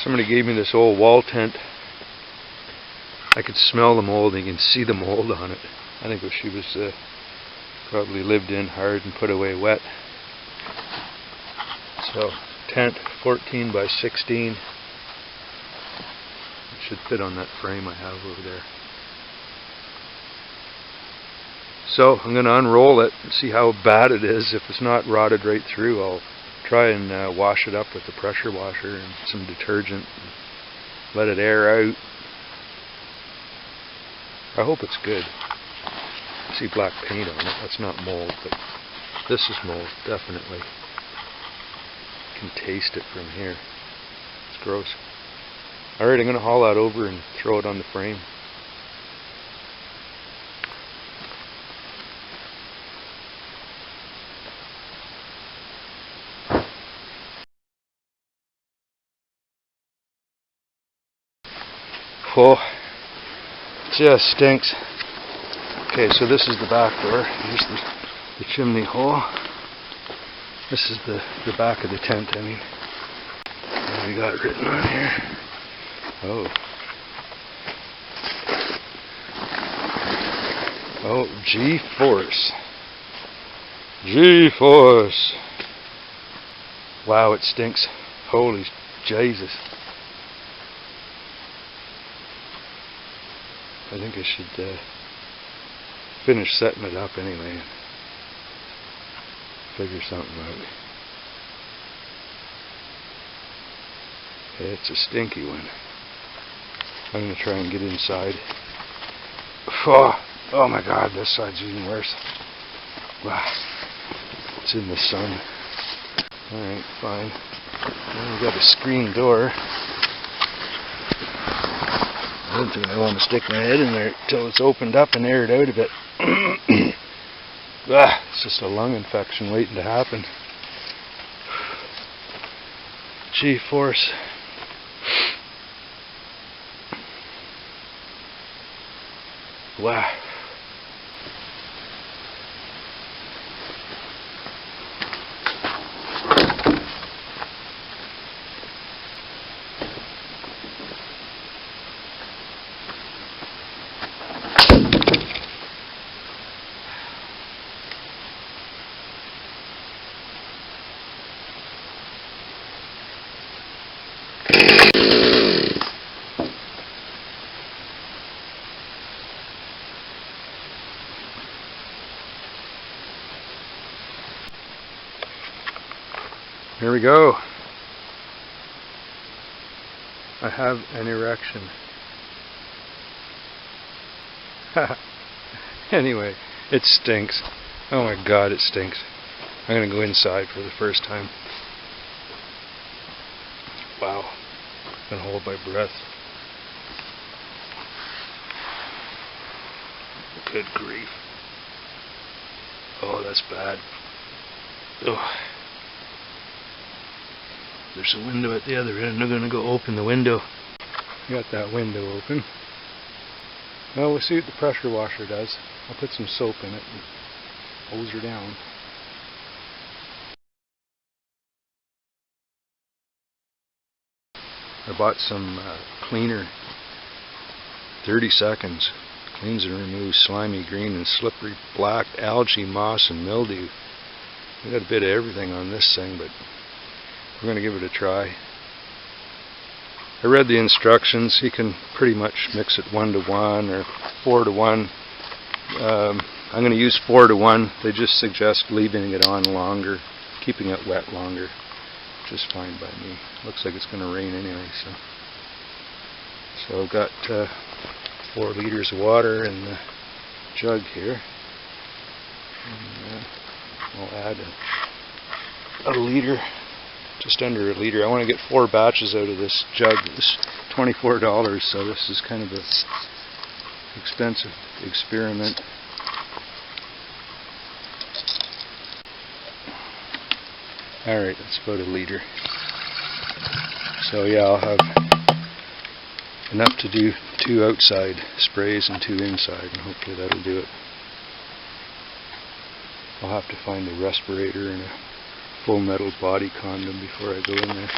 Somebody gave me this old wall tent. I could smell the mold, and you can see the mold on it. I think she was probably lived in hard and put away wet. So, tent 14 by 16. It should fit on that frame I have over there. So, I'm going to unroll it and see how bad it is. If it's not rotted right through, I'll try and wash it up with the pressure washer and some detergent and let it air out. I hope it's good. I see black paint on it. That's not mold, but this is mold, definitely. You can taste it from here. It's gross. Alright, I'm going to haul that over and throw it on the frame. Oh, just stinks. Okay, so this is the back door. Here's the chimney hole. This is the back of the tent, I mean. What we got written on here? Oh. Oh, G-Force. G-Force. Wow, it stinks. Holy Jesus. I think I should finish setting it up anyway and figure something out. It's a stinky one. I'm going to try and get inside. Oh my God, this side's even worse. Wow. It's in the sun. Alright, fine. Now we got a screen door. I don't think I want to stick my head in there until it's opened up and aired out a bit. It's just a lung infection waiting to happen. G-Force. Wow. Here we go. I have an erection. Anyway, it stinks. Oh my God, it stinks. I'm going to go inside for the first time. Wow. I'm going to hold my breath. Good grief. Oh, that's bad. Oh. There's a window at the other end. I'm going to go open the window. Got that window open. Well, we'll see what the pressure washer does. I'll put some soap in it and hose her down. I bought some cleaner. 30 seconds. Cleans and removes slimy green and slippery black algae, moss, and mildew. I got a bit of everything on this thing, but we're going to give it a try. I read the instructions. You can pretty much mix it 1-to-1 or 4-to-1. I'm going to use 4-to-1. They just suggest leaving it on longer, keeping it wet longer. Just fine by me. Looks like it's going to rain anyway. So I've got 4 liters of water in the jug here. And, I'll add a liter. Just under a liter. I want to get 4 batches out of this jug. It's $24, so this is kind of an expensive experiment. Alright, that's about a liter. So yeah, I'll have enough to do 2 outside sprays and 2 inside, and hopefully that'll do it. I'll have to find a respirator and a full metal body condom before I go in there.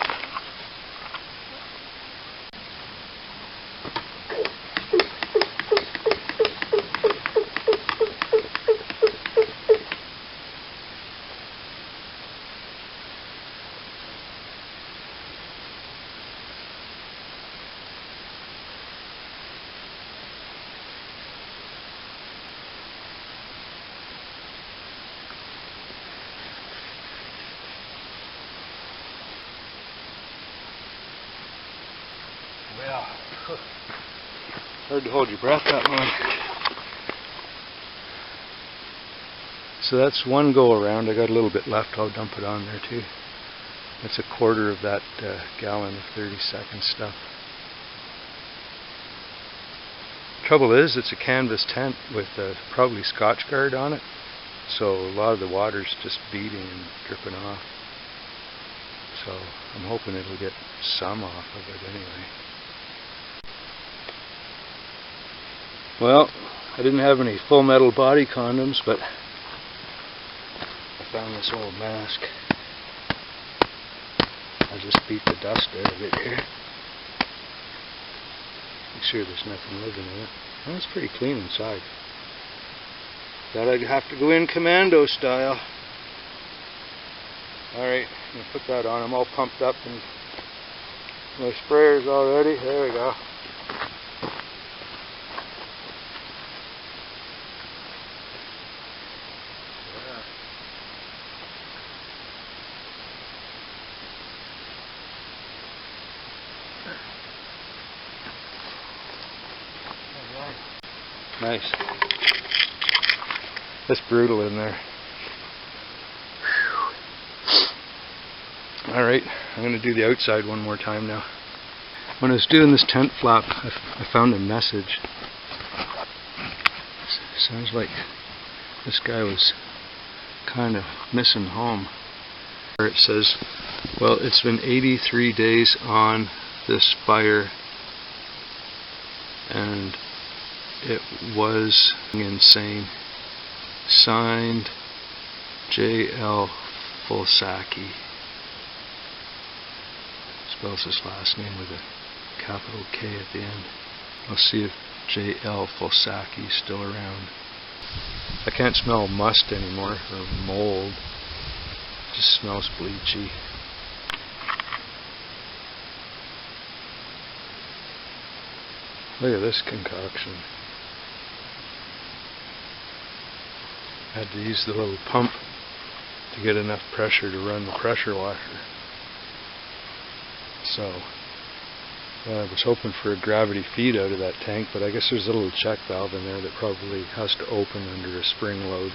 Yeah. Hard to hold your breath that long. So that's one go around. I got a little bit left. I'll dump it on there too. That's a quarter of that gallon of 30-second stuff. Trouble is, it's a canvas tent with probably Scotch Guard on it, so a lot of the water's just beading and dripping off. So I'm hoping it'll get some off of it anyway. Well, I didn't have any full metal body condoms, but I found this old mask. I'll just beat the dust out of it here. Make sure there's nothing living in it. Well, it's pretty clean inside. Thought I'd have to go in commando style. Alright, I'm going to put that on. I'm all pumped up and my sprayer's all ready. There we go. Nice. That's brutal in there. Alright, I'm going to do the outside one more time now. When I was doing this tent flap, I found a message. Sounds like this guy was kind of missing home. It says, well, it's been 83 days on this fire and it was insane. Signed, J.L. Fulsaki. Spells his last name with a capital K at the end. I'll see if J.L. Fulsaki is still around. I can't smell must anymore, or mold. It just smells bleachy. Look at this concoction. I had to use the little pump to get enough pressure to run the pressure washer. So I was hoping for a gravity feed out of that tank, but I guess there's a little check valve in there that probably has to open under a spring load.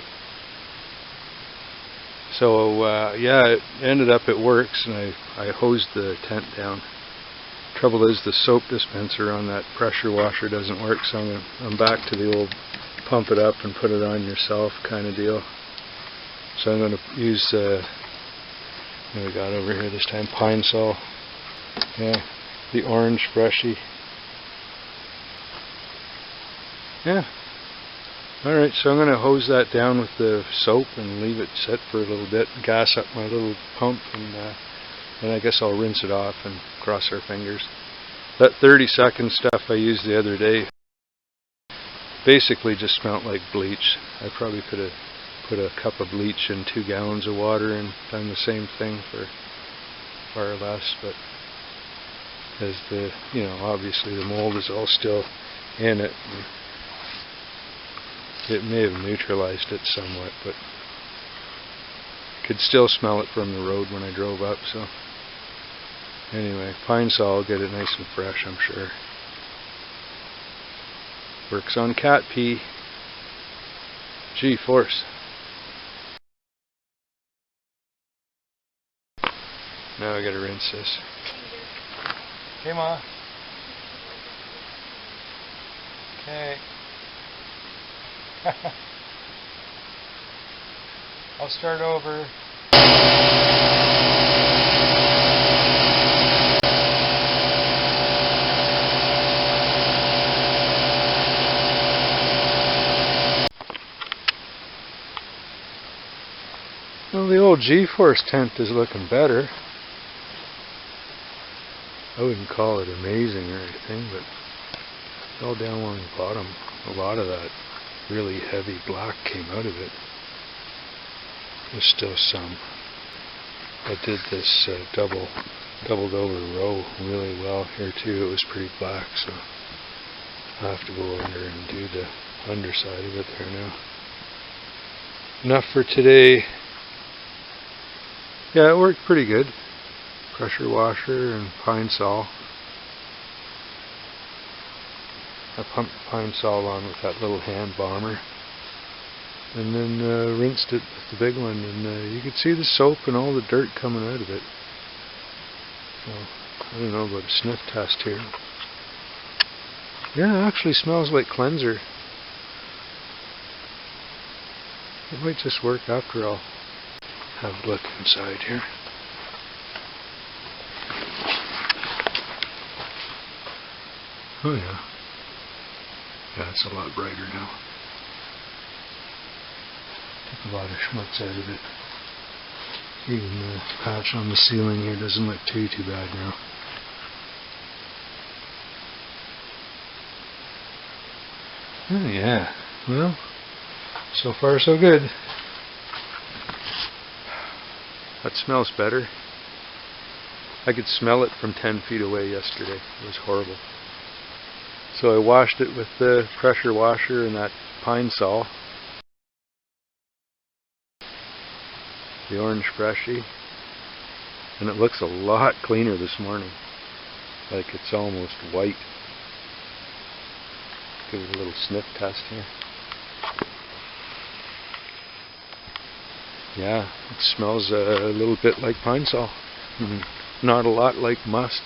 So yeah, it ended up it works, and I hosed the tent down. Trouble is the soap dispenser on that pressure washer doesn't work, so I'm back to the old pump it up and put it on yourself kind of deal. So I'm going to use what do we got over here this time? Pine Sol. Yeah, the orange freshie. Yeah. Alright, so I'm going to hose that down with the soap and leave it set for a little bit, gas up my little pump, and I guess I'll rinse it off and cross our fingers. That 30-second stuff I used the other day basically just smelled like bleach. I probably could have put a cup of bleach in 2 gallons of water and done the same thing for far less, but as obviously the mold is all still in it, and it may have neutralized it somewhat, but I could still smell it from the road when I drove up. So anyway, Pine Sol will get it nice and fresh, I'm sure. Works on cat pee. G-force. Now I gotta rinse this. Okay, Ma. Okay. I'll start over. Well, the old G-force tent is looking better. I wouldn't call it amazing or anything, but it's all down along the bottom. A lot of that really heavy black came out of it. There's still some. I did this doubled over row really well here too. It was pretty black, so I'll have to go under and do the underside of it there now. Enough for today. Yeah, it worked pretty good. Pressure washer and Pine Sol. I pumped the pine sol on with that little hand bomber, and then rinsed it with the big one, and you could see the soap and all the dirt coming out of it. So I don't know about a sniff test here. Yeah, it actually smells like cleanser. It might just work after all. Have a look inside here. Oh yeah. Yeah, it's a lot brighter now. Took a lot of schmutz out of it. Even the patch on the ceiling here doesn't look too bad now. Oh yeah. Well, so far so good. That smells better. I could smell it from 10 feet away yesterday. It was horrible. So I washed it with the pressure washer and that pine sol. The orange freshie. And it looks a lot cleaner this morning. Like it's almost white. Give it a little sniff test here. Yeah, it smells a little bit like pine sol. Not a lot like must.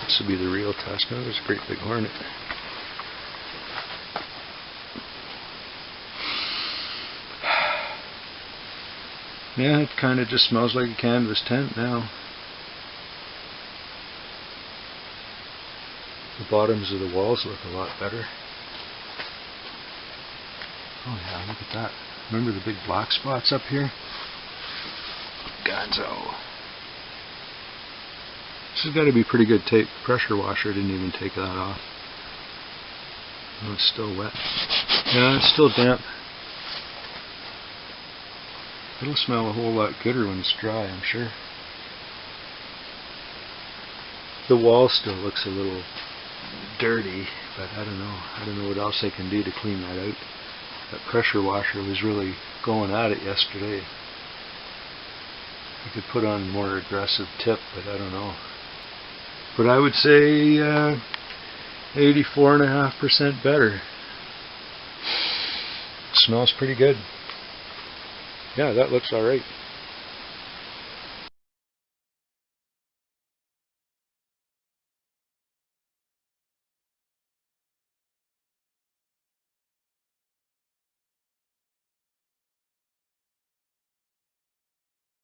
This will be the real test. Oh, there's a great big hornet. Yeah, it kind of just smells like a canvas tent now. The bottoms of the walls look a lot better. Oh yeah, look at that. Remember the big black spots up here? Gonzo. This has got to be pretty good tape. The pressure washer didn't even take that off. Oh, it's still wet. Yeah, it's still damp. It'll smell a whole lot gooder when it's dry, I'm sure. The wall still looks a little dirty, but I don't know. I don't know what else I can do to clean that out. That pressure washer was really going at it yesterday. I could put on more aggressive tip, but I don't know. But I would say 84.5% better. Smells pretty good. Yeah, that looks alright.